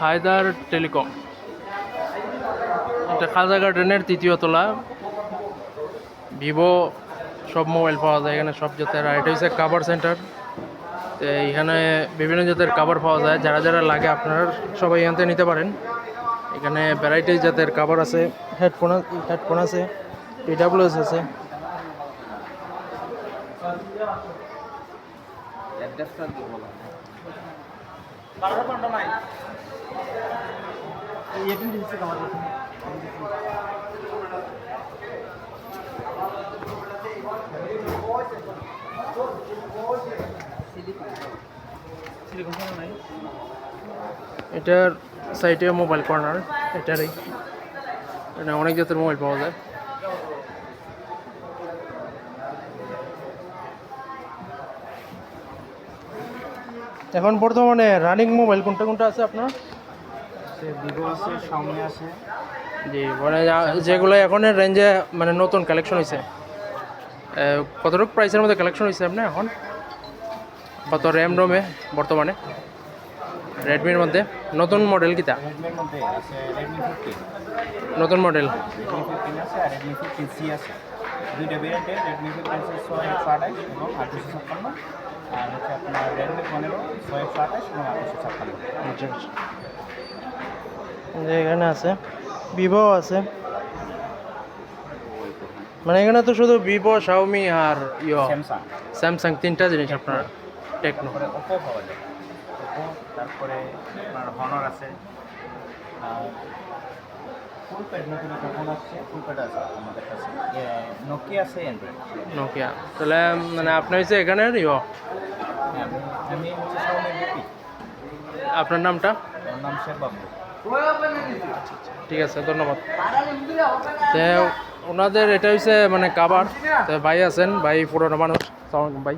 Haider telecom, এটা খাজা গার্ডেনের ৩য় তলা। ভিভো সব মোবাইল পাওয়া যায় এখানে, সব জাতের। আর এটা হচ্ছে কাভার সেন্টার। তো এখানে বিভিন্ন জাতের কাভার পাওয়া যায়, যারা যারা লাগে আপনারা সবাই এখান থেকে নিতে পারেন। এখানে ভ্যারাইটিস জাতের কাভার আছে, হেডফোন আছে, TWS আছে। এটার সাইটে মোবাইল কর্নার, এটারই এটা অনেক জাতের মোবাইল পাওয়া যায়। এখন বর্তমানে রানিং মোবাইল কোনটা কোনটা আছে আপনার? ভিভো আছে, শাওমি আছে। জি, মানে যেগুলো এখনের রেঞ্জে মানে নতুন কালেকশন হয়েছে, কতটুকু প্রাইসের মধ্যে কালেকশন হয়েছে আপনি এখন? কত র্যাম রোমে বর্তমানে রেডমির মধ্যে নতুন মডেল কিতা? রেডমির মধ্যে আছে রেডমি 15, নতুন মডেল রেডমি 15 আছে আর রেডমি 15C আছে। দুইটা ভেরিয়েন্টে, রেডমি 15 6128 এবং 856, আর হচ্ছে আপনার রেডমি 15 6128 এবং 856। যে এখানে আছে, ভিভো আছে। মানে এখানে তো শুধু ভিভো, শাওমি আর স্যামসাং, স্যামসাং, তিনটা জিনিস আপনার। টেকনো, তারপরে ওপো পাওয়া যায়, ওপো। তারপরে আপনার হনর আছে, আর ফুল প্যাড নতুন একটা ফোন আসছে, ফুল প্যাড আছে আমাদের কাছে। নোকিয়া আছে, অ্যান্ড্রয়েড। নোকিয়া। তাহলে মানে আপনি হচ্ছে এখানের আমি হচ্ছে শাওমি বিপি। আপনার নামটা? আমার নাম শেখ বাবু। ঠিক আছে, ধন্যবাদ। তো ওনাদের এটা হচ্ছে মানে কাবার। তো ভাই আছেন, ভাই পুরোনো মানুষ। সালামালাইকুম ভাই,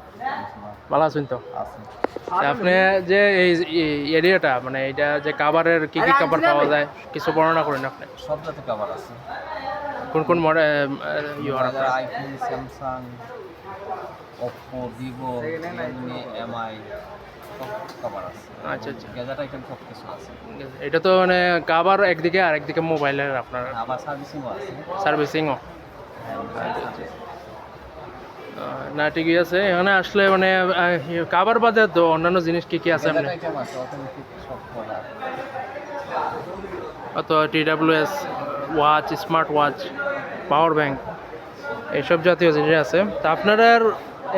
ভালো আছেন তো? আছে তা আপনি যে এই এরিয়াটা মানে এটা যে কাবারের কি কি কাবার পাওয়া যায় কিছু বর্ণনা করেন আপনি। সব জাতের কভার আছে, কোন কোন model iPhone, Samsung, Oppo, Vivo, Realme, MI, সব কভার আছে। আচ্ছা আচ্ছা, গ্যাজেট আইটেম সব কিছু আছে। এটা তো মানে কাবার একদিকে আর একদিকে মোবাইলের আপনার আবার সার্ভিসিংও আছে। সার্ভিসিংও। হ্যাঁ, না ঠিকই আছে। এখানে আসলে মানে কাবার বাদে তো অন্যান্য জিনিস কি কি আছে গ্যাজেট আপনি? আইটেম আছে, অটোমেটিক সব কভার। অত TWS, watch, smart watch, power bank, এইসব জাতীয় জিনিস আছে। তা আপনার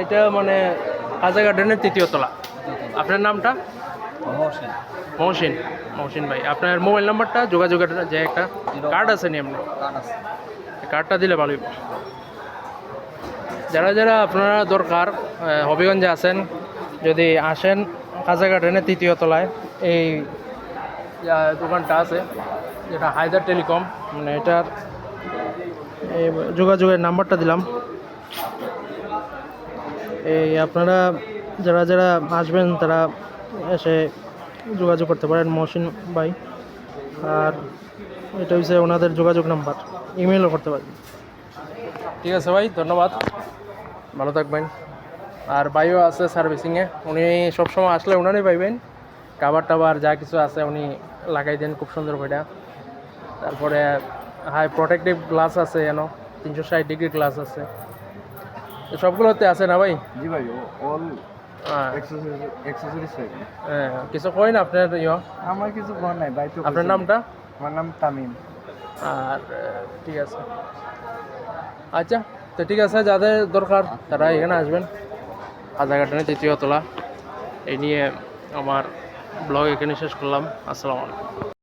এটা মানে খাজা গার্ডেনের 3য় তলা। আপনার নামটা? মহসিন। মহসিন। মহসিন ভাই, আপনার মোবাইল নাম্বারটা, যোগাযোগের যে একটা কার্ড আছে নি এমনি, কার্ড আছে। কার্ডটা দিলে ভালো হইব। যারা যারা আপনারা দরকার হবিগঞ্জে আছেন, যদি আসেন খাজা গার্ডেনের 3য় তলায় এই দোকানটা আছে, যেটা হায়দার টেলিকম। মানে এটার এই যোগাযোগের নাম্বারটা দিলাম। এই আপনারা যারা যারা আসবেন তারা এসে যোগাযোগ করতে পারেন মহসিন ভাই। আর এটা হচ্ছে ওনাদের যোগাযোগ নাম্বার, ইমেলও করতে পারেন। ঠিক আছে ভাই, ধন্যবাদ, ভালো থাকবেন। আর ভাইও আছে সার্ভিসিংয়ে, উনি সবসময় আসলে ওনারই পাইবেন। কাবার টাবার যা কিছু আছে উনি লাগাই দেন খুব সুন্দর করে। তারপরে হাই প্রোটেক্টিভ গ্লাস আছে, যেন 360 ডিগ্রি গ্লাস আছে, তো সবগুলোতে আছে না ভাই? জি ভাই, অল হ্যাঁ, অ্যাক্সেসরিজ পাই। হ্যাঁ, কিছু কই না আপনার আমার কিছু বল নাই ভাই। তো আপনার নামটা? আমার নাম তামিম। আর ঠিক আছে, আচ্ছা। তো ঠিক আছে, যাদের দরকার তারা এখানে আসবেন, খাজা গার্ডেনের 3য় তলা। এই নিয়ে আমার ব্লগ এখানে শেষ করলাম। আসসালামু আলাইকুম।